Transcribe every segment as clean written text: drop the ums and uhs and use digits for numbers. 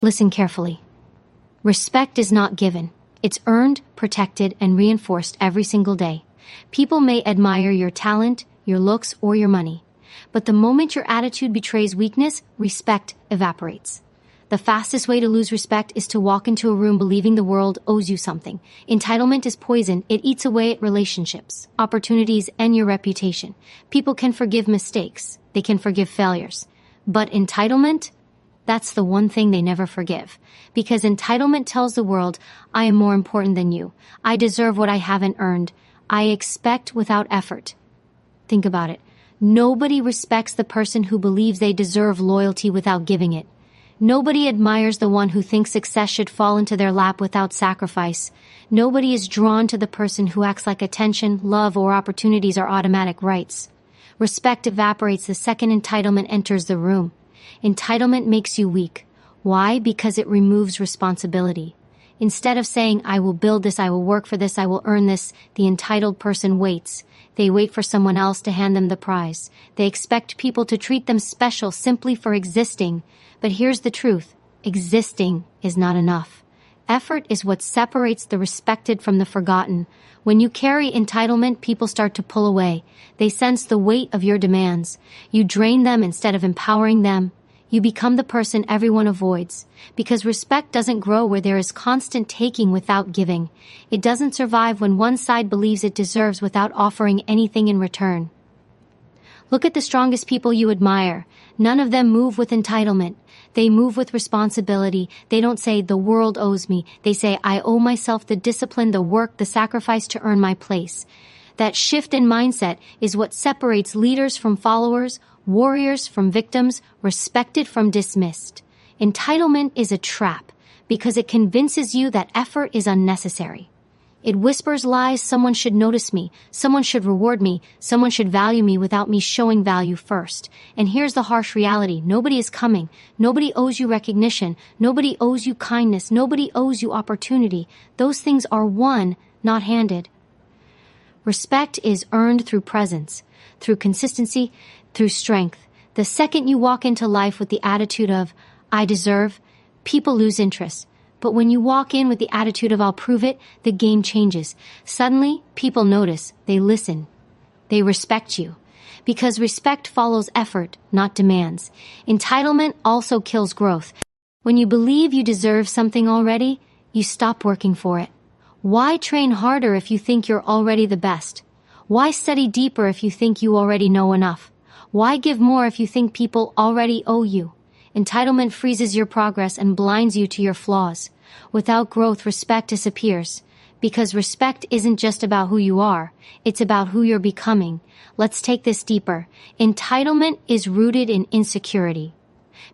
Listen carefully. Respect is not given. It's earned, protected, and reinforced every single day. People may admire your talent, your looks, or your money. But the moment your attitude betrays weakness, respect evaporates. The fastest way to lose respect is to walk into a room believing the world owes you something. Entitlement is poison. It eats away at relationships, opportunities, and your reputation. People can forgive mistakes. They can forgive failures. But entitlement? That's the one thing they never forgive. Because entitlement tells the world, I am more important than you. I deserve what I haven't earned. I expect without effort. Think about it. Nobody respects the person who believes they deserve loyalty without giving it. Nobody admires the one who thinks success should fall into their lap without sacrifice. Nobody is drawn to the person who acts like attention, love, or opportunities are automatic rights. Respect evaporates the second entitlement enters the room. Entitlement makes you weak. Why? Because it removes responsibility. Instead of saying, I will build this, I will work for this, I will earn this, the entitled person waits. They wait for someone else to hand them the prize. They expect people to treat them special simply for existing. But here's the truth. Existing is not enough. Effort is what separates the respected from the forgotten. When you carry entitlement, people start to pull away. They sense the weight of your demands. You drain them instead of empowering them. You become the person everyone avoids. Because respect doesn't grow where there is constant taking without giving. It doesn't survive when one side believes it deserves without offering anything in return. Look at the strongest people you admire. None of them move with entitlement. They move with responsibility. They don't say, the world owes me. They say, I owe myself the discipline, the work, the sacrifice to earn my place. That shift in mindset is what separates leaders from followers, warriors from victims, respected from dismissed. Entitlement is a trap because it convinces you that effort is unnecessary. It whispers lies. Someone should notice me. Someone should reward me. Someone should value me without me showing value first. And here's the harsh reality. Nobody is coming. Nobody owes you recognition. Nobody owes you kindness. Nobody owes you opportunity. Those things are won, not handed. Respect is earned through presence, through consistency, through strength. The second you walk into life with the attitude of, I deserve, people lose interest. But when you walk in with the attitude of I'll prove it, the game changes. Suddenly, people notice, they listen, they respect you. Because respect follows effort, not demands. Entitlement also kills growth. When you believe you deserve something already, you stop working for it. Why train harder if you think you're already the best? Why study deeper if you think you already know enough? Why give more if you think people already owe you? Entitlement freezes your progress and blinds you to your flaws. Without growth, respect disappears. Because respect isn't just about who you are, it's about who you're becoming. Let's take this deeper. Entitlement is rooted in insecurity.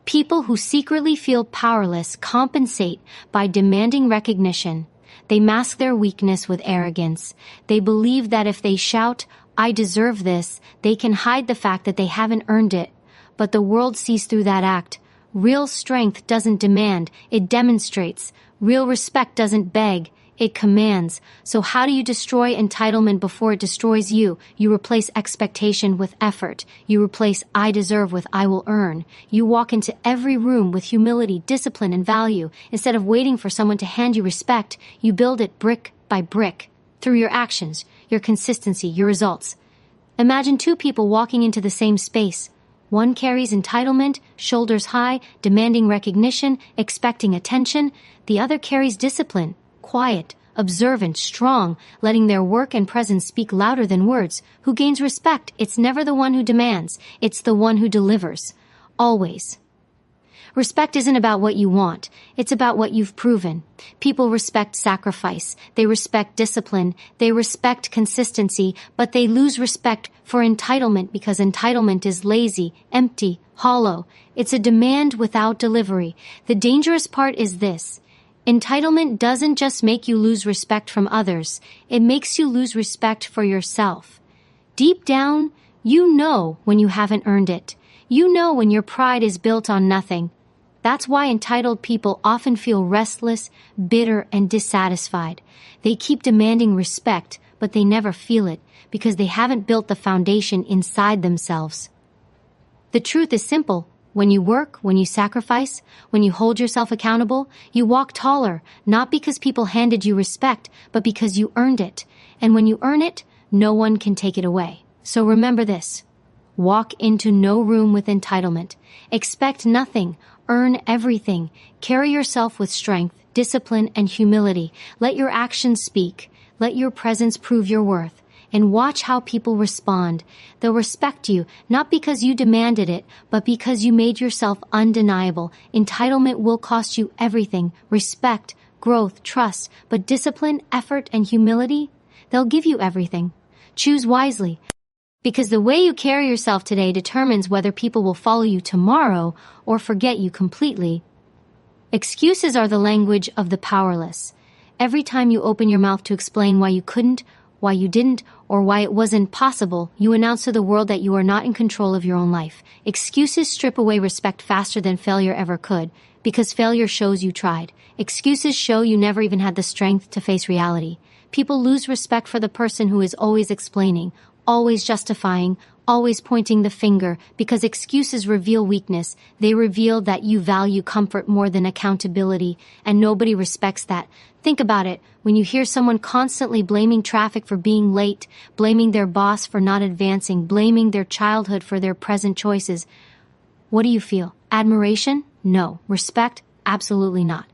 People who secretly feel powerless compensate by demanding recognition. They mask their weakness with arrogance. They believe that if they shout, I deserve this, they can hide the fact that they haven't earned it. But the world sees through that act. Real strength doesn't demand, it demonstrates. Real respect doesn't beg, it commands. So how do you destroy entitlement before it destroys you? You replace expectation with effort. You replace I deserve with I will earn. You walk into every room with humility, discipline, and value. Instead of waiting for someone to hand you respect, you build it brick by brick through your actions, your consistency, your results. Imagine two people walking into the same space. One carries entitlement, shoulders high, demanding recognition, expecting attention. The other carries discipline, quiet, observant, strong, letting their work and presence speak louder than words. Who gains respect? It's never the one who demands. It's the one who delivers. Always. Respect isn't about what you want. It's about what you've proven. People respect sacrifice. They respect discipline. They respect consistency, but they lose respect for entitlement because entitlement is lazy, empty, hollow. It's a demand without delivery. The dangerous part is this. Entitlement doesn't just make you lose respect from others. It makes you lose respect for yourself. Deep down, you know when you haven't earned it. You know when your pride is built on nothing. That's why entitled people often feel restless, bitter, and dissatisfied. They keep demanding respect, but they never feel it because they haven't built the foundation inside themselves. The truth is simple. When you work, when you sacrifice, when you hold yourself accountable, you walk taller, not because people handed you respect, but because you earned it. And when you earn it, no one can take it away. So remember this. Walk into no room with entitlement. Expect nothing. Earn everything. Carry yourself with strength, discipline, and humility. Let your actions speak. Let your presence prove your worth. And watch how people respond. They'll respect you, not because you demanded it, but because you made yourself undeniable. Entitlement will cost you everything: respect, growth, trust. But discipline, effort, and humility, they'll give you everything. Choose wisely, because the way you carry yourself today determines whether people will follow you tomorrow or forget you completely. Excuses are the language of the powerless. Every time you open your mouth to explain why you couldn't, why you didn't, or why it wasn't possible, you announce to the world that you are not in control of your own life. Excuses strip away respect faster than failure ever could, because failure shows you tried. Excuses show you never even had the strength to face reality. People lose respect for the person who is always explaining, always justifying, always pointing the finger, because excuses reveal weakness. They reveal that you value comfort more than accountability, and nobody respects that. Think about it. When you hear someone constantly blaming traffic for being late, blaming their boss for not advancing, blaming their childhood for their present choices, what do you feel? Admiration? No. Respect? Absolutely not.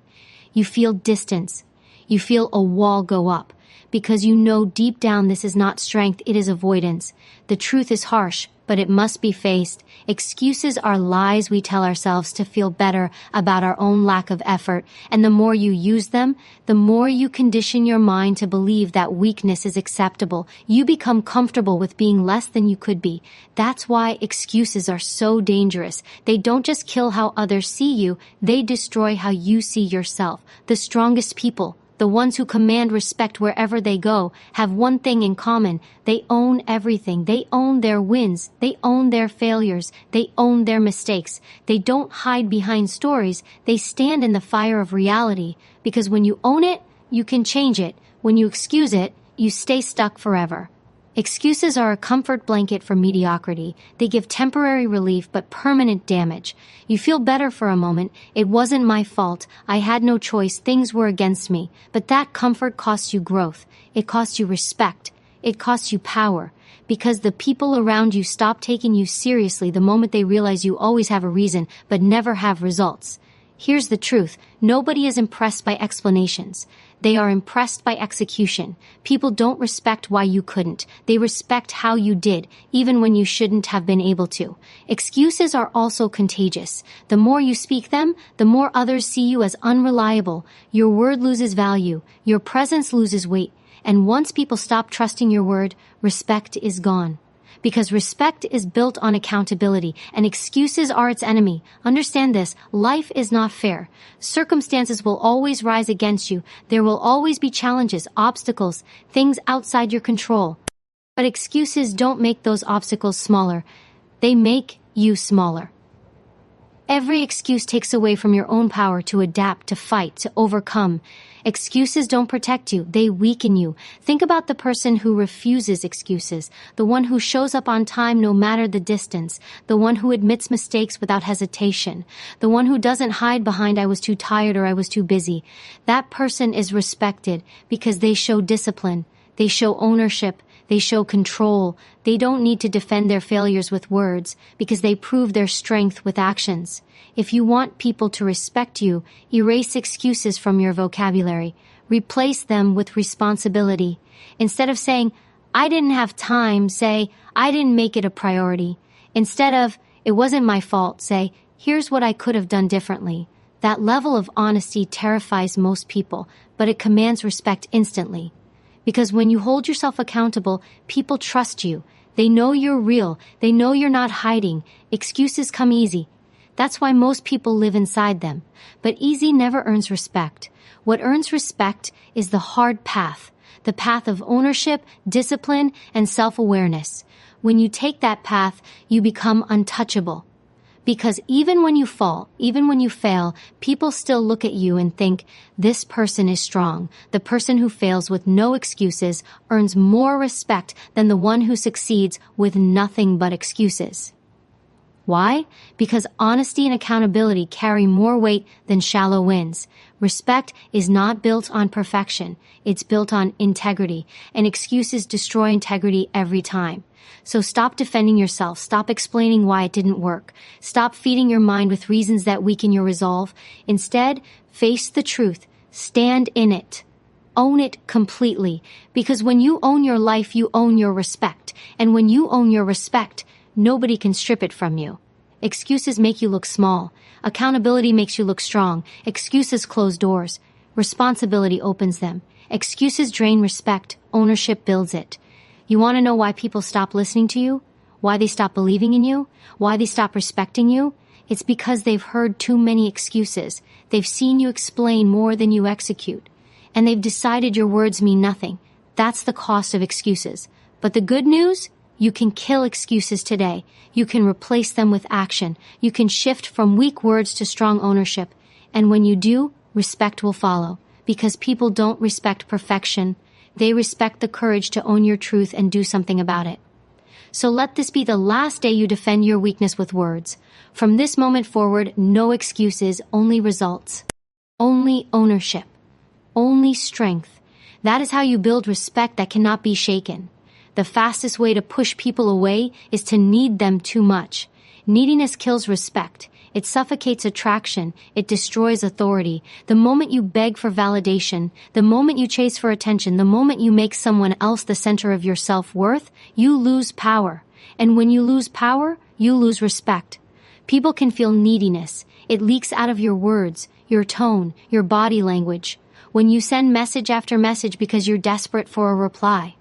You feel distance. You feel a wall go up, because you know deep down this is not strength, it is avoidance. The truth is harsh, but it must be faced. Excuses are lies we tell ourselves to feel better about our own lack of effort, and the more you use them, the more you condition your mind to believe that weakness is acceptable. You become comfortable with being less than you could be. That's why excuses are so dangerous. They don't just kill how others see you, they destroy how you see yourself. The strongest people, the ones who command respect wherever they go, have one thing in common. They own everything. They own their wins. They own their failures. They own their mistakes. They don't hide behind stories. They stand in the fire of reality. Because when you own it, you can change it. When you excuse it, you stay stuck forever. Excuses are a comfort blanket for mediocrity. They give temporary relief but permanent damage. You feel better for a moment. It wasn't my fault. I had no choice. Things were against me. But that comfort costs you growth. It costs you respect. It costs you power. Because the people around you stop taking you seriously the moment they realize you always have a reason but never have results. Here's the truth. Nobody is impressed by explanations. They are impressed by execution. People don't respect why you couldn't. They respect how you did, even when you shouldn't have been able to. Excuses are also contagious. The more you speak them, the more others see you as unreliable. Your word loses value. Your presence loses weight. And once people stop trusting your word, respect is gone. Because respect is built on accountability, and excuses are its enemy. Understand this, life is not fair. Circumstances will always rise against you. There will always be challenges, obstacles, things outside your control. But excuses don't make those obstacles smaller. They make you smaller. Every excuse takes away from your own power to adapt, to fight, to overcome. Excuses don't protect you, they weaken you. Think about the person who refuses excuses, the one who shows up on time no matter the distance, the one who admits mistakes without hesitation, the one who doesn't hide behind "I was too tired" or "I was too busy." That person is respected because they show discipline, they show ownership, they show control. They don't need to defend their failures with words because they prove their strength with actions. If you want people to respect you, erase excuses from your vocabulary. Replace them with responsibility. Instead of saying, "I didn't have time," say, "I didn't make it a priority." Instead of, "It wasn't my fault," say, "Here's what I could have done differently." That level of honesty terrifies most people, but it commands respect instantly. Because when you hold yourself accountable, people trust you. They know you're real. They know you're not hiding. Excuses come easy. That's why most people live inside them. But easy never earns respect. What earns respect is the hard path, the path of ownership, discipline, and self-awareness. When you take that path, you become untouchable. Because even when you fall, even when you fail, people still look at you and think, this person is strong. The person who fails with no excuses earns more respect than the one who succeeds with nothing but excuses. Why? Because honesty and accountability carry more weight than shallow wins. Respect is not built on perfection. It's built on integrity, and excuses destroy integrity every time. So stop defending yourself. Stop explaining why it didn't work. Stop feeding your mind with reasons that weaken your resolve. Instead, face the truth. Stand in it. Own it completely. Because when you own your life, you own your respect. And when you own your respect, nobody can strip it from you. Excuses make you look small. Accountability makes you look strong. Excuses close doors. Responsibility opens them. Excuses drain respect. Ownership builds it. You want to know why people stop listening to you? Why they stop believing in you? Why they stop respecting you? It's because they've heard too many excuses. They've seen you explain more than you execute. And they've decided your words mean nothing. That's the cost of excuses. But the good news? You can kill excuses today. You can replace them with action. You can shift from weak words to strong ownership. And when you do, respect will follow. Because people don't respect perfection. They respect the courage to own your truth and do something about it. So let this be the last day you defend your weakness with words. From this moment forward, no excuses, only results. Only ownership. Only strength. That is how you build respect that cannot be shaken. The fastest way to push people away is to need them too much. Neediness kills respect. It suffocates attraction. It destroys authority. The moment you beg for validation, the moment you chase for attention, the moment you make someone else the center of your self-worth, you lose power. And when you lose power, you lose respect. People can feel neediness. It leaks out of your words, your tone, your body language. When you send message after message because you're desperate for a reply.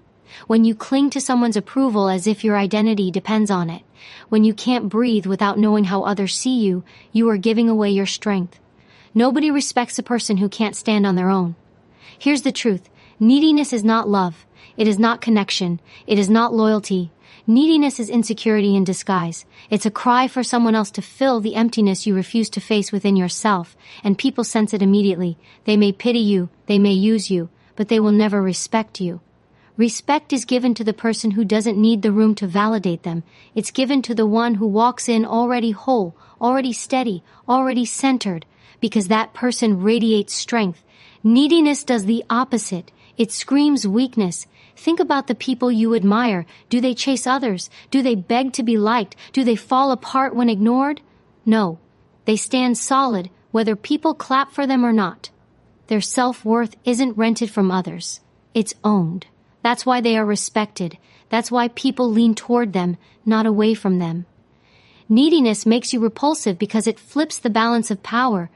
When you cling to someone's approval as if your identity depends on it. When you can't breathe without knowing how others see you, you are giving away your strength. Nobody respects a person who can't stand on their own. Here's the truth. Neediness is not love. It is not connection. It is not loyalty. Neediness is insecurity in disguise. It's a cry for someone else to fill the emptiness you refuse to face within yourself, and people sense it immediately. They may pity you, they may use you, but they will never respect you. Respect is given to the person who doesn't need the room to validate them. It's given to the one who walks in already whole, already steady, already centered, because that person radiates strength. Neediness does the opposite. It screams weakness. Think about the people you admire. Do they chase others? Do they beg to be liked? Do they fall apart when ignored? No. They stand solid, whether people clap for them or not. Their self-worth isn't rented from others. It's owned. That's why they are respected. That's why people lean toward them, not away from them. Neediness makes you repulsive because it flips the balance of power.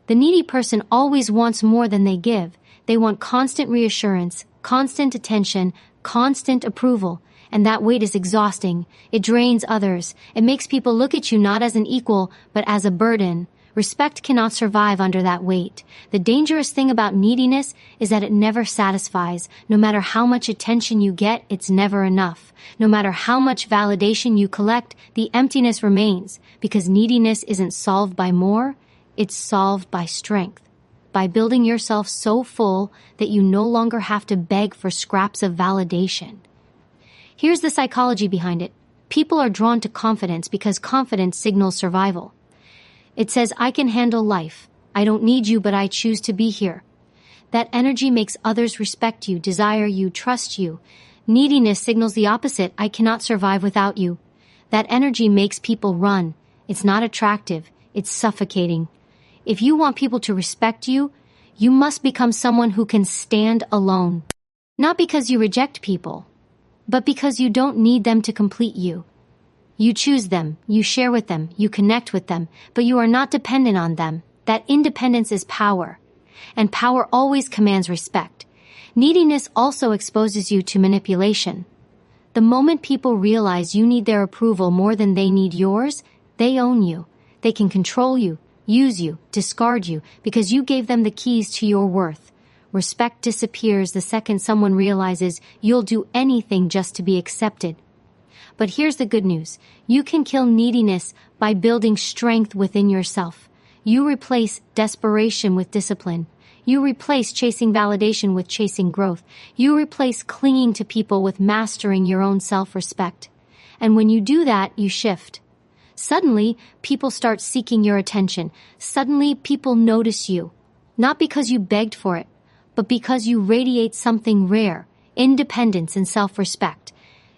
The needy person always wants more than they give. They want constant reassurance, constant attention, constant approval, and that weight is exhausting. It drains others. It makes people look at you not as an equal, but as a burden. Respect cannot survive under that weight. The dangerous thing about neediness is that it never satisfies. No matter how much attention you get, it's never enough. No matter how much validation you collect, the emptiness remains, because neediness isn't solved by more, it's solved by strength. By building yourself so full that you no longer have to beg for scraps of validation. Here's the psychology behind it. People are drawn to confidence because confidence signals survival. It says, I can handle life. I don't need you, but I choose to be here. That energy makes others respect you, desire you, trust you. Neediness signals the opposite. I cannot survive without you. That energy makes people run. It's not attractive. It's suffocating. If you want people to respect you, you must become someone who can stand alone. Not because you reject people, but because you don't need them to complete you. You choose them, you share with them, you connect with them, but you are not dependent on them. That independence is power, and power always commands respect. Neediness also exposes you to manipulation. The moment people realize you need their approval more than they need yours, they own you. They can control you, use you, discard you, because you gave them the keys to your worth. Respect disappears the second someone realizes you'll do anything just to be accepted. But here's the good news. You can kill neediness by building strength within yourself. You replace desperation with discipline. You replace chasing validation with chasing growth. You replace clinging to people with mastering your own self-respect. And when you do that, you shift. Suddenly, people start seeking your attention. Suddenly, people notice you. Not because you begged for it, but because you radiate something rare, independence and self-respect.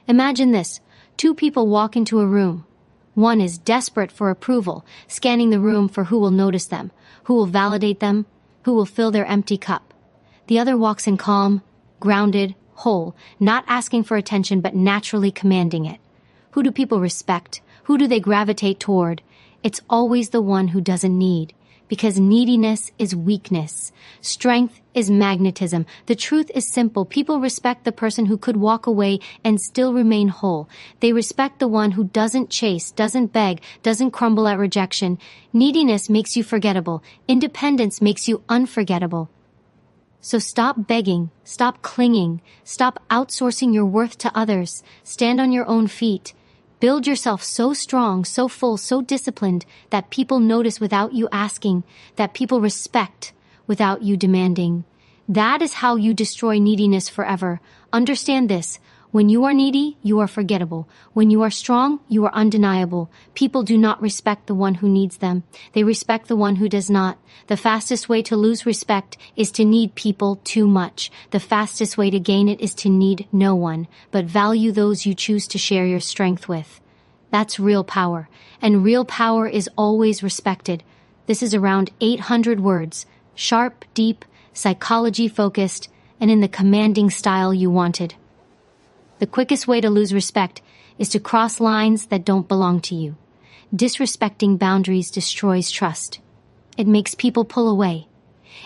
Imagine this. Two people walk into a room. One is desperate for approval, scanning the room for who will notice them, who will validate them, who will fill their empty cup. The other walks in calm, grounded, whole, not asking for attention but naturally commanding it. Who do people respect? Who do they gravitate toward? It's always the one who doesn't need. Because neediness is weakness. Strength is magnetism. The truth is simple. People respect the person who could walk away and still remain whole. They respect the one who doesn't chase, doesn't beg, doesn't crumble at rejection. Neediness makes you forgettable. Independence makes you unforgettable. So stop begging, stop clinging, stop outsourcing your worth to others. Stand on your own feet. Build yourself so strong, so full, so disciplined that people notice without you asking, that people respect without you demanding. That is how you destroy neediness forever. Understand this. When you are needy, you are forgettable. When you are strong, you are undeniable. People do not respect the one who needs them. They respect the one who does not. The fastest way to lose respect is to need people too much. The fastest way to gain it is to need no one, but value those you choose to share your strength with. That's real power. And real power is always respected. This is around 800 words. Sharp, deep, psychology-focused, and in the commanding style you wanted. The quickest way to lose respect is to cross lines that don't belong to you. Disrespecting boundaries destroys trust. It makes people pull away.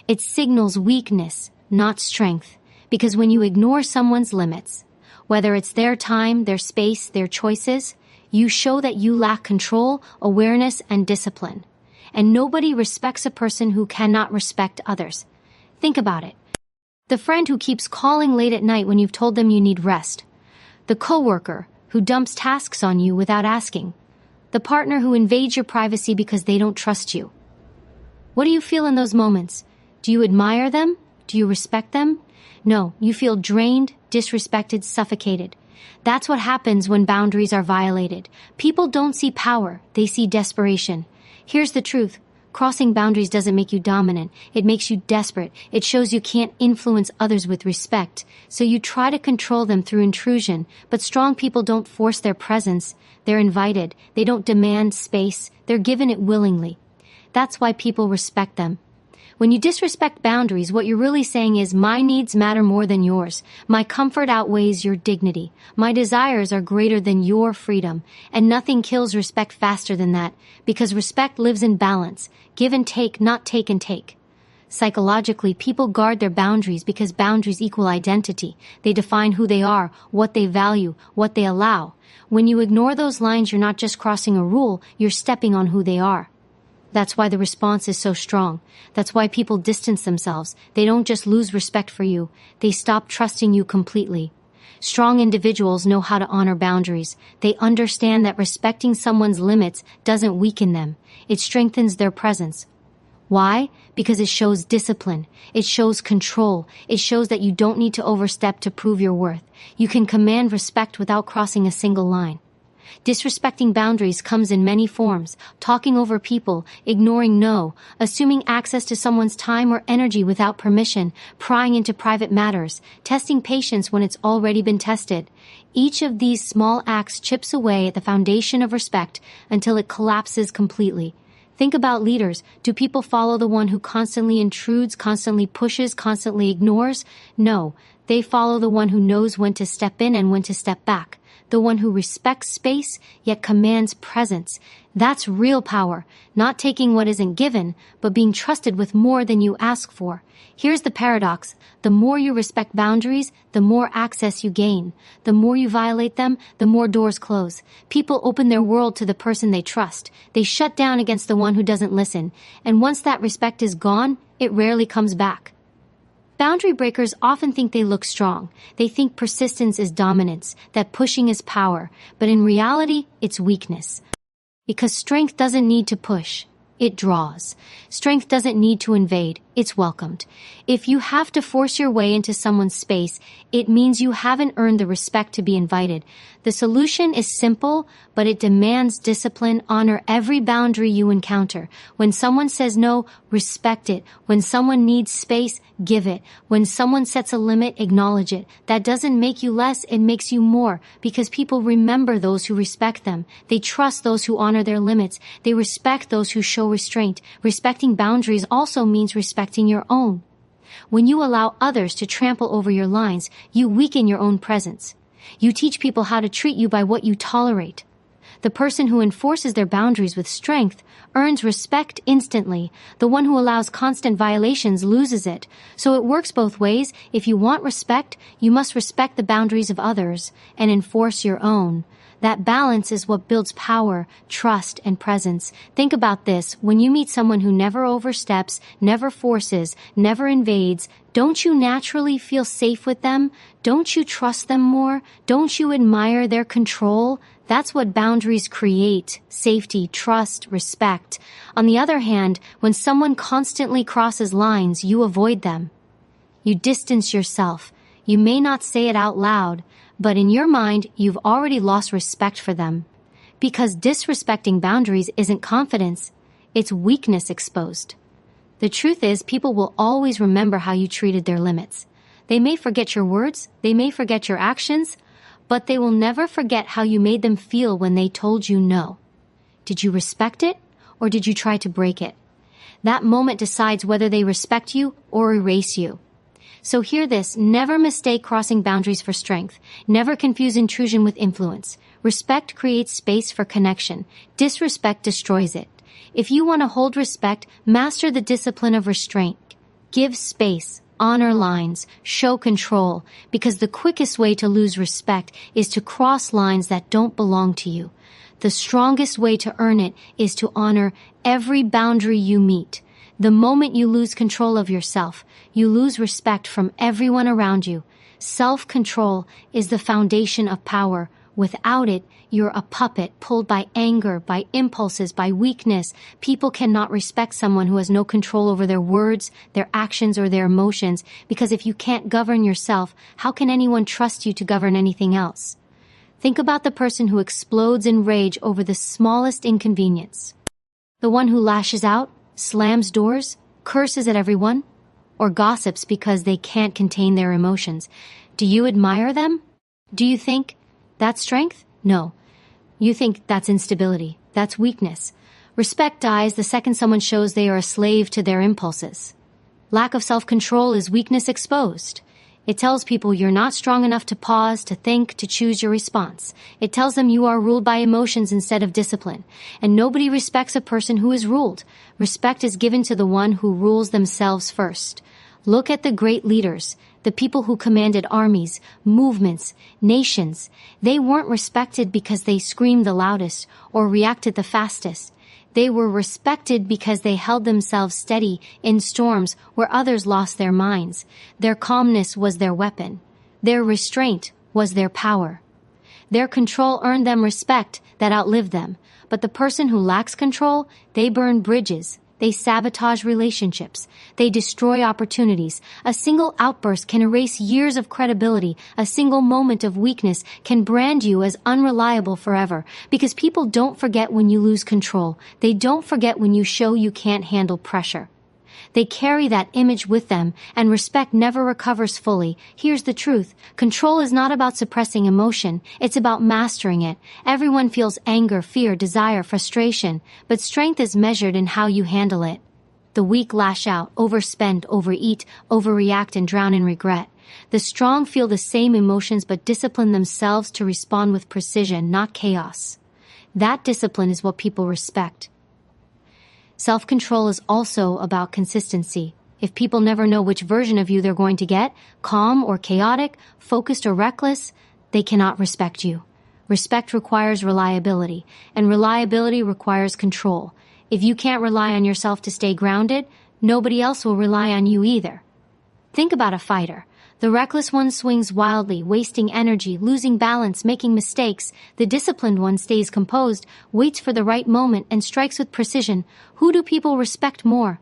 It signals weakness, not strength, because when you ignore someone's limits, whether it's their time, their space, their choices, you show that you lack control, awareness, and discipline. And nobody respects a person who cannot respect others. Think about it. The friend who keeps calling late at night when you've told them you need rest. The coworker who dumps tasks on you without asking. The partner who invades your privacy because they don't trust you. What do you feel in those moments? Do you admire them? Do you respect them? No, you feel drained, disrespected, suffocated. That's what happens when boundaries are violated. People don't see power, they see desperation. Here's the truth. Crossing boundaries doesn't make you dominant. It makes you desperate. It shows you can't influence others with respect. So you try to control them through intrusion. But strong people don't force their presence. They're invited. They don't demand space. They're given it willingly. That's why people respect them. When you disrespect boundaries, what you're really saying is, my needs matter more than yours. My comfort outweighs your dignity. My desires are greater than your freedom. And nothing kills respect faster than that, because respect lives in balance. Give and take, not take and take. Psychologically, people guard their boundaries because boundaries equal identity. They define who they are, what they value, what they allow. When you ignore those lines, you're not just crossing a rule, you're stepping on who they are. That's why the response is so strong. That's why people distance themselves. They don't just lose respect for you. They stop trusting you completely. Strong individuals know how to honor boundaries. They understand that respecting someone's limits doesn't weaken them. It strengthens their presence. Why? Because it shows discipline. It shows control. It shows that you don't need to overstep to prove your worth. You can command respect without crossing a single line. Disrespecting boundaries comes in many forms: talking over people, ignoring no, assuming access to someone's time or energy without permission, prying into private matters, testing patience when it's already been tested. Each of these small acts chips away at the foundation of respect until it collapses completely. Think about leaders. Do people follow the one who constantly intrudes, constantly pushes, constantly ignores? No, they follow the one who knows when to step in and when to step back. The one who respects space, yet commands presence. That's real power, not taking what isn't given, but being trusted with more than you ask for. Here's the paradox. The more you respect boundaries, the more access you gain. The more you violate them, the more doors close. People open their world to the person they trust. They shut down against the one who doesn't listen. And once that respect is gone, it rarely comes back. Boundary breakers often think they look strong. They think persistence is dominance, that pushing is power, but in reality, it's weakness. Because strength doesn't need to push, it draws. Strength doesn't need to invade, it's welcomed. If you have to force your way into someone's space, it means you haven't earned the respect to be invited. The solution is simple, but it demands discipline. Honor every boundary you encounter. When someone says no, respect it. When someone needs space, give it. When someone sets a limit, acknowledge it. That doesn't make you less, it makes you more, because people remember those who respect them. They trust those who honor their limits. They respect those who show restraint. Respecting boundaries also means respecting your own. When you allow others to trample over your lines, you weaken your own presence. You teach people how to treat you by what you tolerate. The person who enforces their boundaries with strength earns respect instantly. The one who allows constant violations loses it. So it works both ways. If you want respect, you must respect the boundaries of others and enforce your own. That balance is what builds power, trust, and presence. Think about this. When you meet someone who never oversteps, never forces, never invades, don't you naturally feel safe with them? Don't you trust them more? Don't you admire their control? That's what boundaries create: safety, trust, respect. On the other hand, when someone constantly crosses lines, you avoid them. You distance yourself. You may not say it out loud, but in your mind, you've already lost respect for them. Because disrespecting boundaries isn't confidence, it's weakness exposed. The truth is, people will always remember how you treated their limits. They may forget your words, they may forget your actions, but they will never forget how you made them feel when they told you no. Did you respect it, or did you try to break it? That moment decides whether they respect you or erase you. So hear this: never mistake crossing boundaries for strength. Never confuse intrusion with influence. Respect creates space for connection. Disrespect destroys it. If you want to hold respect, master the discipline of restraint. Give space, honor lines, show control, because the quickest way to lose respect is to cross lines that don't belong to you. The strongest way to earn it is to honor every boundary you meet. The moment you lose control of yourself, you lose respect from everyone around you. Self-control is the foundation of power. Without it, you're a puppet pulled by anger, by impulses, by weakness. People cannot respect someone who has no control over their words, their actions, or their emotions, because if you can't govern yourself, how can anyone trust you to govern anything else? Think about the person who explodes in rage over the smallest inconvenience. The one who lashes out, slams doors, curses at everyone, or gossips because they can't contain their emotions. Do you admire them? Do you think that's strength? No. You think that's instability. That's weakness. Respect dies the second someone shows they are a slave to their impulses. Lack of self-control is weakness exposed. It tells people you're not strong enough to pause, to think, to choose your response. It tells them you are ruled by emotions instead of discipline. And nobody respects a person who is ruled. Respect is given to the one who rules themselves first. Look at the great leaders, the people who commanded armies, movements, nations. They weren't respected because they screamed the loudest or reacted the fastest. They were respected because they held themselves steady in storms where others lost their minds. Their calmness was their weapon. Their restraint was their power. Their control earned them respect that outlived them. But the person who lacks control, they burn bridges. They sabotage relationships. They destroy opportunities. A single outburst can erase years of credibility. A single moment of weakness can brand you as unreliable forever. Because people don't forget when you lose control. They don't forget when you show you can't handle pressure. They carry that image with them, and respect never recovers fully. Here's the truth. Control is not about suppressing emotion. It's about mastering it. Everyone feels anger, fear, desire, frustration, but strength is measured in how you handle it. The weak lash out, overspend, overeat, overreact, and drown in regret. The strong feel the same emotions but discipline themselves to respond with precision, not chaos. That discipline is what people respect. Self-control is also about consistency. If people never know which version of you they're going to get, calm or chaotic, focused or reckless, they cannot respect you. Respect requires reliability, and reliability requires control. If you can't rely on yourself to stay grounded, nobody else will rely on you either. Think about a fighter. The reckless one swings wildly, wasting energy, losing balance, making mistakes. The disciplined one stays composed, waits for the right moment, and strikes with precision. Who do people respect more?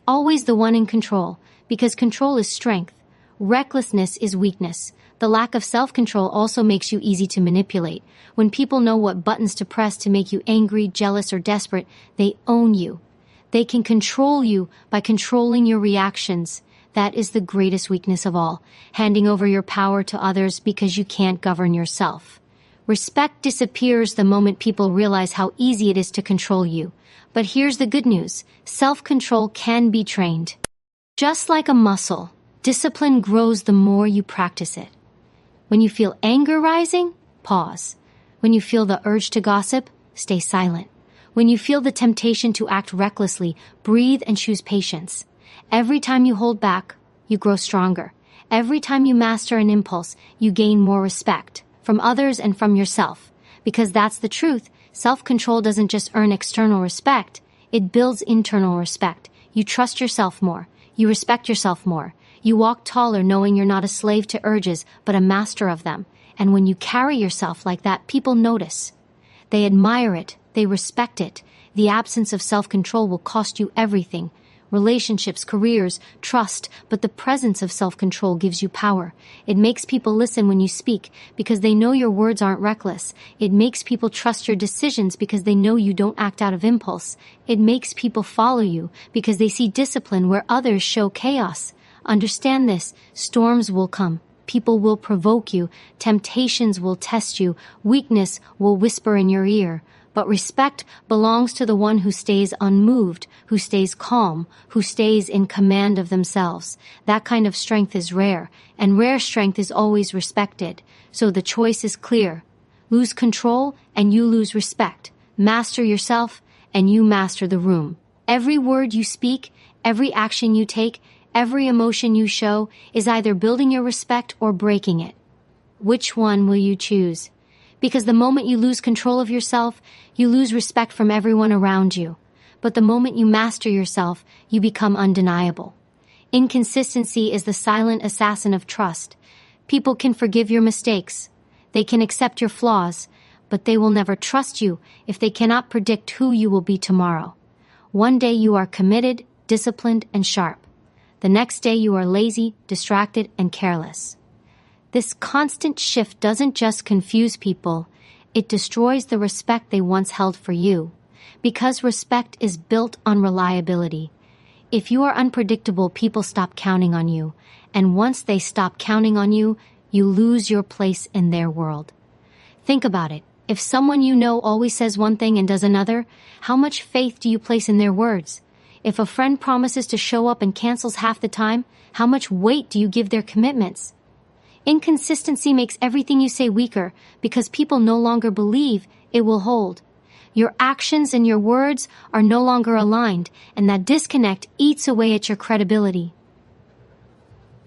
Always the one in control, because control is strength. Recklessness is weakness. The lack of self-control also makes you easy to manipulate. When people know what buttons to press to make you angry, jealous, or desperate, they own you. They can control you by controlling your reactions. That is the greatest weakness of all, handing over your power to others because you can't govern yourself. Respect disappears the moment people realize how easy it is to control you. But here's the good news. Self-control can be trained. Just like a muscle, discipline grows the more you practice it. When you feel anger rising, pause. When you feel the urge to gossip, stay silent. When you feel the temptation to act recklessly, breathe and choose patience. Every time you hold back, you grow stronger. Every time you master an impulse, you gain more respect from others and from yourself. Because that's the truth. Self-control doesn't just earn external respect, it builds internal respect. You trust yourself more. You respect yourself more. You walk taller knowing you're not a slave to urges, but a master of them. And when you carry yourself like that, people notice. They admire it. They respect it. The absence of self-control will cost you everything. Relationships, careers, trust, but the presence of self-control gives you power. It makes people listen when you speak because they know your words aren't reckless. It makes people trust your decisions because they know you don't act out of impulse. It makes people follow you because they see discipline where others show chaos. Understand this. Storms will come. People will provoke you. Temptations will test you. Weakness will whisper in your ear. But respect belongs to the one who stays unmoved, who stays calm, who stays in command of themselves. That kind of strength is rare, and rare strength is always respected. So the choice is clear. Lose control, and you lose respect. Master yourself, and you master the room. Every word you speak, every action you take, every emotion you show is either building your respect or breaking it. Which one will you choose? Because the moment you lose control of yourself, you lose respect from everyone around you. But the moment you master yourself, you become undeniable. Inconsistency is the silent assassin of trust. People can forgive your mistakes. They can accept your flaws, but they will never trust you if they cannot predict who you will be tomorrow. One day you are committed, disciplined, and sharp. The next day you are lazy, distracted, and careless. This constant shift doesn't just confuse people, it destroys the respect they once held for you. Because respect is built on reliability. If you are unpredictable, people stop counting on you. And once they stop counting on you, you lose your place in their world. Think about it. If someone you know always says one thing and does another, how much faith do you place in their words? If a friend promises to show up and cancels half the time, how much weight do you give their commitments? Inconsistency makes everything you say weaker because people no longer believe it will hold. Your actions and your words are no longer aligned, and that disconnect eats away at your credibility.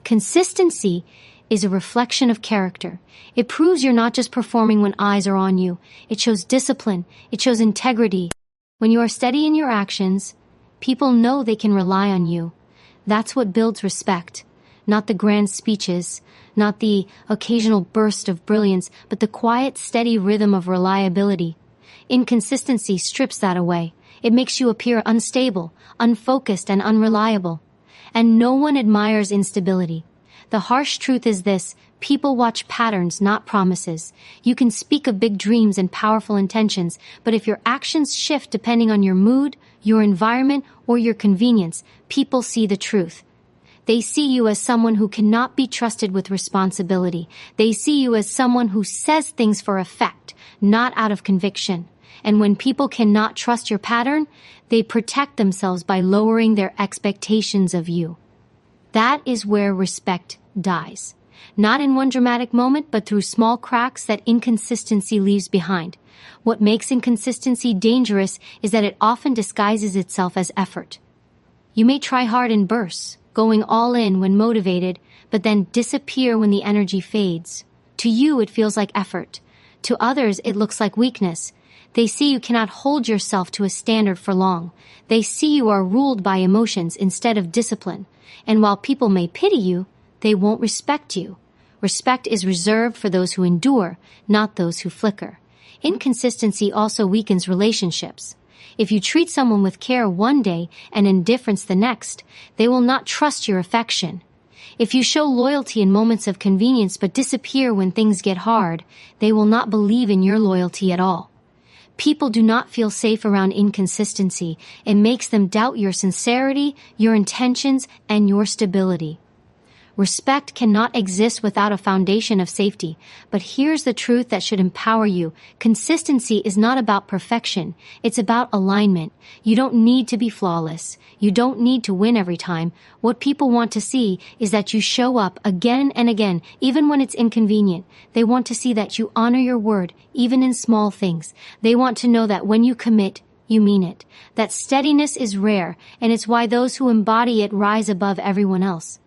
Consistency is a reflection of character. It proves you're not just performing when eyes are on you. It shows discipline. It shows integrity. When you are steady in your actions, people know they can rely on you. That's what builds respect. Not the grand speeches, not the occasional burst of brilliance, but the quiet, steady rhythm of reliability. Inconsistency strips that away. It makes you appear unstable, unfocused, and unreliable. And no one admires instability. The harsh truth is this: people watch patterns, not promises. You can speak of big dreams and powerful intentions, but if your actions shift depending on your mood, your environment, or your convenience, people see the truth. They see you as someone who cannot be trusted with responsibility. They see you as someone who says things for effect, not out of conviction. And when people cannot trust your pattern, they protect themselves by lowering their expectations of you. That is where respect dies. Not in one dramatic moment, but through small cracks that inconsistency leaves behind. What makes inconsistency dangerous is that it often disguises itself as effort. You may try hard in bursts, going all in when motivated, but then disappear when the energy fades. To you, it feels like effort. To others, it looks like weakness. They see you cannot hold yourself to a standard for long. They see you are ruled by emotions instead of discipline. And while people may pity you, they won't respect you. Respect is reserved for those who endure, not those who flicker. Inconsistency also weakens relationships. If you treat someone with care one day and indifference the next, they will not trust your affection. If you show loyalty in moments of convenience but disappear when things get hard, they will not believe in your loyalty at all. People do not feel safe around inconsistency. It makes them doubt your sincerity, your intentions, and your stability. Respect cannot exist without a foundation of safety, but here's the truth that should empower you. Consistency is not about perfection. It's about alignment. You don't need to be flawless. You don't need to win every time. What people want to see is that you show up again and again, even when it's inconvenient. They want to see that you honor your word, even in small things. They want to know that when you commit, you mean it. That steadiness is rare, and it's why those who embody it rise above everyone else.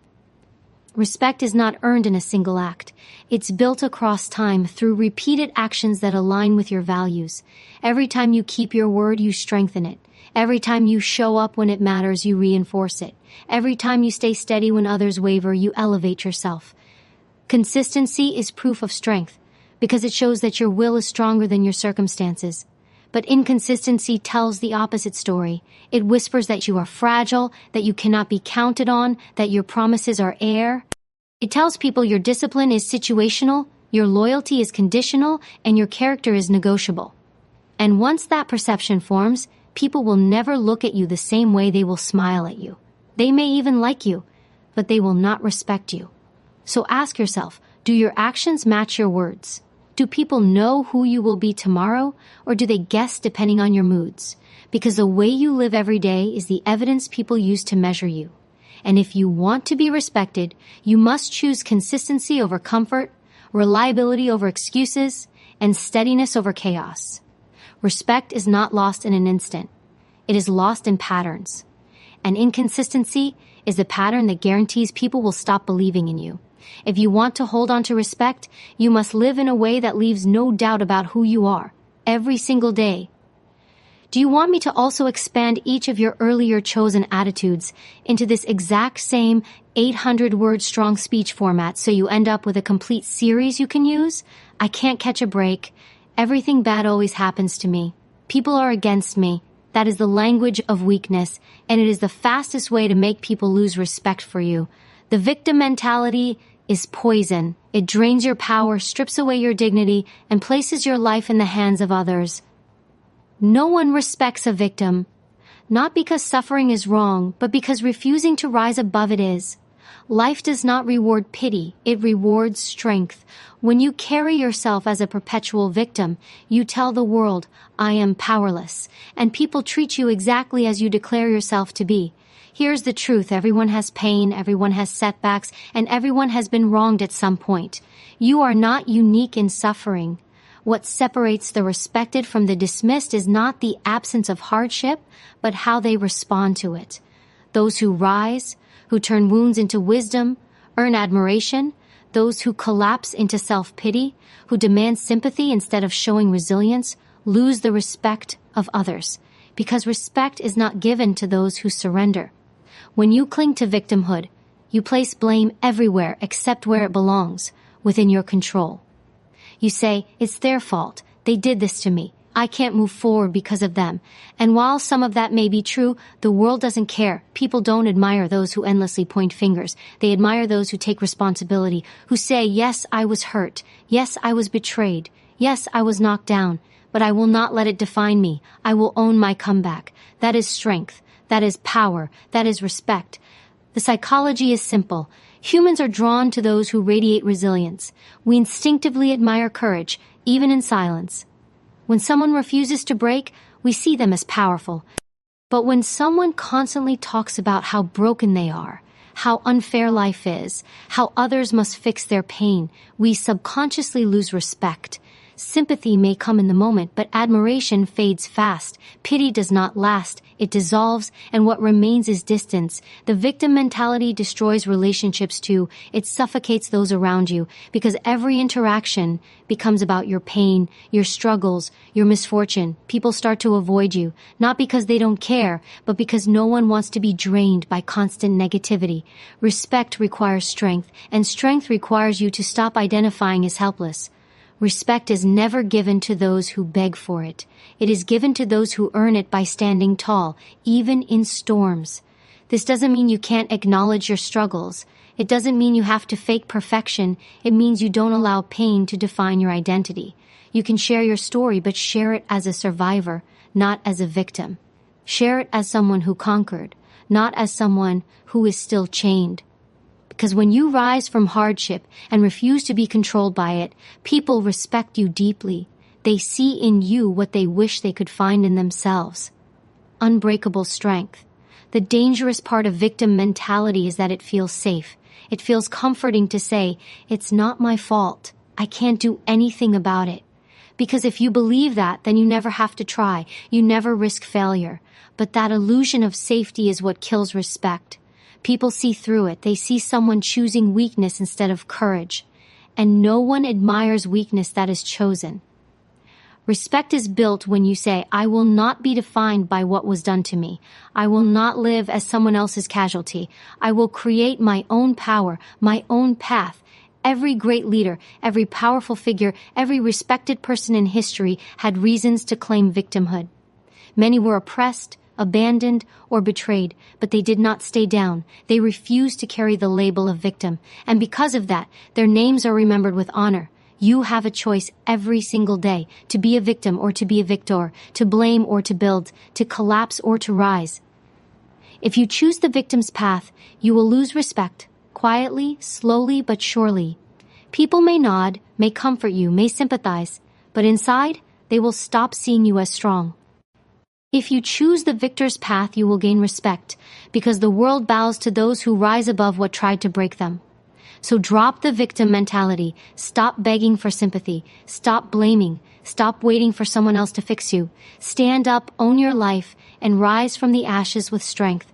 Respect is not earned in a single act. It's built across time through repeated actions that align with your values. Every time you keep your word, you strengthen it. Every time you show up when it matters, you reinforce it. Every time you stay steady when others waver, you elevate yourself. Consistency is proof of strength because it shows that your will is stronger than your circumstances. But inconsistency tells the opposite story. It whispers that you are fragile, that you cannot be counted on, that your promises are air. It tells people your discipline is situational, your loyalty is conditional, and your character is negotiable. And once that perception forms, people will never look at you the same way. They will smile at you. They may even like you, but they will not respect you. So ask yourself, do your actions match your words? Do people know who you will be tomorrow, or do they guess depending on your moods? Because the way you live every day is the evidence people use to measure you. And if you want to be respected, you must choose consistency over comfort, reliability over excuses, and steadiness over chaos. Respect is not lost in an instant. It is lost in patterns. And inconsistency is the pattern that guarantees people will stop believing in you. If you want to hold on to respect, you must live in a way that leaves no doubt about who you are, every single day. Do you want me to also expand each of your earlier chosen attitudes into this exact same 800-word strong speech format so you end up with a complete series you can use? I can't catch a break. Everything bad always happens to me. People are against me. That is the language of weakness, and it is the fastest way to make people lose respect for you. The victim mentality is poison. It drains your power, strips away your dignity, and places your life in the hands of others. No one respects a victim, not because suffering is wrong, but because refusing to rise above it is. Life does not reward pity, it rewards strength. When you carry yourself as a perpetual victim, you tell the world, I am powerless, and people treat you exactly as you declare yourself to be. Here's the truth. Everyone has pain, everyone has setbacks, and everyone has been wronged at some point. You are not unique in suffering. What separates the respected from the dismissed is not the absence of hardship, but how they respond to it. Those who rise, who turn wounds into wisdom, earn admiration. Those who collapse into self-pity, who demand sympathy instead of showing resilience, lose the respect of others, because respect is not given to those who surrender. When you cling to victimhood, you place blame everywhere except where it belongs, within your control. You say, it's their fault. They did this to me. I can't move forward because of them. And while some of that may be true, the world doesn't care. People don't admire those who endlessly point fingers. They admire those who take responsibility, who say, yes, I was hurt. Yes, I was betrayed. Yes, I was knocked down. But I will not let it define me. I will own my comeback. That is strength. That is power. That is respect. The psychology is simple. Humans are drawn to those who radiate resilience. We instinctively admire courage, even in silence. When someone refuses to break, we see them as powerful. But when someone constantly talks about how broken they are, how unfair life is, how others must fix their pain, we subconsciously lose respect. Sympathy may come in the moment, but admiration fades fast. Pity does not last. It dissolves, and what remains is distance. The victim mentality destroys relationships too. It suffocates those around you, because every interaction becomes about your pain, your struggles, your misfortune. People start to avoid you, not because they don't care, but because no one wants to be drained by constant negativity. Respect requires strength, and strength requires you to stop identifying as helpless. Respect is never given to those who beg for it. It is given to those who earn it by standing tall, even in storms. This doesn't mean you can't acknowledge your struggles. It doesn't mean you have to fake perfection. It means you don't allow pain to define your identity. You can share your story, but share it as a survivor, not as a victim. Share it as someone who conquered, not as someone who is still chained. Because when you rise from hardship and refuse to be controlled by it, people respect you deeply. They see in you what they wish they could find in themselves. Unbreakable strength. The dangerous part of victim mentality is that it feels safe. It feels comforting to say, "It's not my fault. I can't do anything about it." Because if you believe that, then you never have to try. You never risk failure. But that illusion of safety is what kills respect. People see through it. They see someone choosing weakness instead of courage. And no one admires weakness that is chosen. Respect is built when you say, "I will not be defined by what was done to me. I will not live as someone else's casualty. I will create my own power, my own path." Every great leader, every powerful figure, every respected person in history had reasons to claim victimhood. Many were oppressed, abandoned, or betrayed, but they did not stay down. They refused to carry the label of victim, and because of that, their names are remembered with honor. You have a choice every single day to be a victim or to be a victor, to blame or to build, to collapse or to rise. If you choose the victim's path, you will lose respect, quietly, slowly, but surely. People may nod, may comfort you, may sympathize, but inside, they will stop seeing you as strong. If you choose the victor's path, you will gain respect, because the world bows to those who rise above what tried to break them. So drop the victim mentality. Stop begging for sympathy. Stop blaming. Stop waiting for someone else to fix you. Stand up, own your life, and rise from the ashes with strength.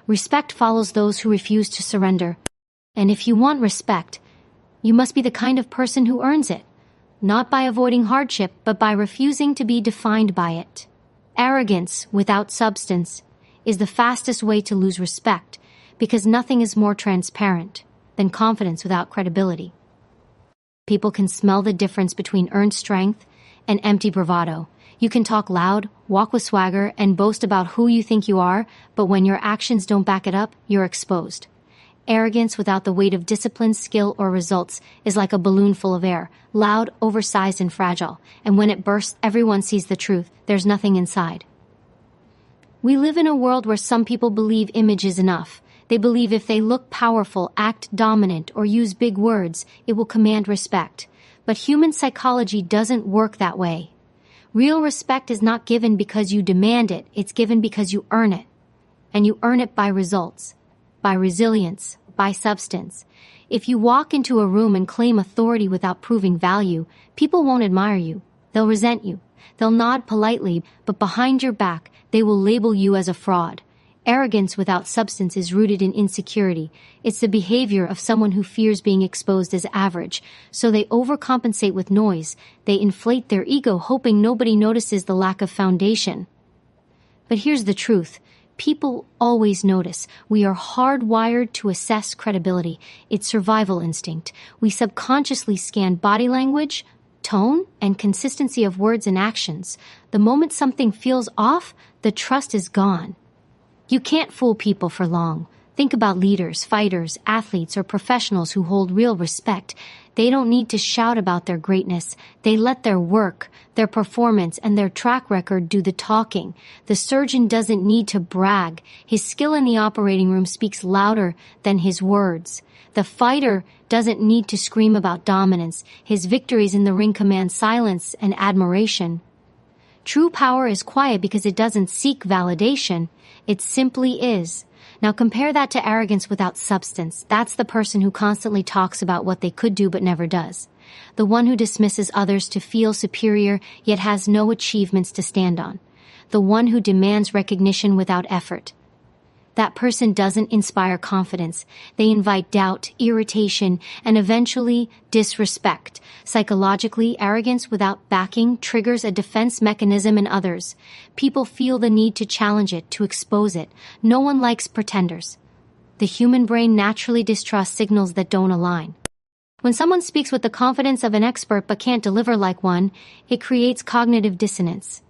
Respect follows those who refuse to surrender. And if you want respect, you must be the kind of person who earns it, not by avoiding hardship, but by refusing to be defined by it. Arrogance without substance is the fastest way to lose respect, because nothing is more transparent than confidence without credibility. People can smell the difference between earned strength and empty bravado. You can talk loud, walk with swagger, and boast about who you think you are, but when your actions don't back it up, you're exposed. Arrogance without the weight of discipline, skill, or results is like a balloon full of air, loud, oversized, and fragile, and when it bursts, everyone sees the truth. There's nothing inside. We live in a world where some people believe image is enough. They believe if they look powerful, act dominant, or use big words, it will command respect. But human psychology doesn't work that way. Real respect is not given because you demand it, it's given because you earn it. And you earn it by results, by resilience, by substance. If you walk into a room and claim authority without proving value, people won't admire you. They'll resent you. They'll nod politely, but behind your back, they will label you as a fraud. Arrogance without substance is rooted in insecurity. It's the behavior of someone who fears being exposed as average, so they overcompensate with noise. They inflate their ego, hoping nobody notices the lack of foundation. But here's the truth. People always notice. We are hardwired to assess credibility. It's survival instinct. We subconsciously scan body language, tone, and consistency of words and actions. The moment something feels off, the trust is gone. You can't fool people for long. Think about leaders, fighters, athletes, or professionals who hold real respect. They don't need to shout about their greatness. They let their work, their performance, and their track record do the talking. The surgeon doesn't need to brag. His skill in the operating room speaks louder than his words. The fighter doesn't need to scream about dominance. His victories in the ring command silence and admiration. True power is quiet because it doesn't seek validation. It simply is. Now compare that to arrogance without substance. That's the person who constantly talks about what they could do but never does. The one who dismisses others to feel superior yet has no achievements to stand on. The one who demands recognition without effort. That person doesn't inspire confidence. They invite doubt, irritation, and eventually disrespect. Psychologically, arrogance without backing triggers a defense mechanism in others. People feel the need to challenge it, to expose it. No one likes pretenders. The human brain naturally distrusts signals that don't align. When someone speaks with the confidence of an expert but can't deliver like one, it creates cognitive dissonance.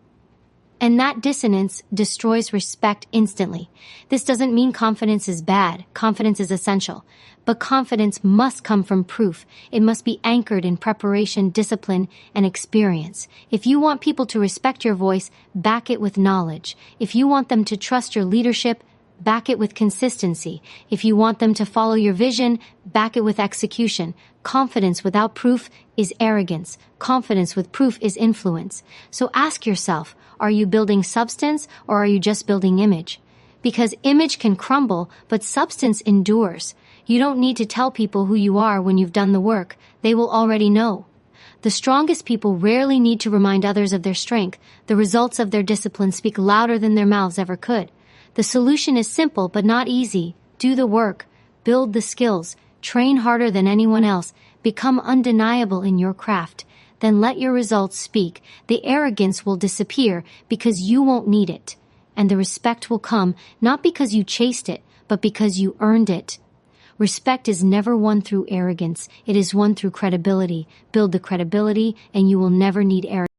And that dissonance destroys respect instantly. This doesn't mean confidence is bad. Confidence is essential. But confidence must come from proof. It must be anchored in preparation, discipline, and experience. If you want people to respect your voice, back it with knowledge. If you want them to trust your leadership, back it with consistency. If you want them to follow your vision, back it with execution. Confidence without proof is arrogance. Confidence with proof is influence. So ask yourself, are you building substance or are you just building image? Because image can crumble, but substance endures. You don't need to tell people who you are when you've done the work. They will already know. The strongest people rarely need to remind others of their strength. The results of their discipline speak louder than their mouths ever could. The solution is simple but not easy. Do the work. Build the skills. Train harder than anyone else. Become undeniable in your craft. Then let your results speak. The arrogance will disappear because you won't need it. And the respect will come not because you chased it, but because you earned it. Respect is never won through arrogance. It is won through credibility. Build the credibility and you will never need arrogance.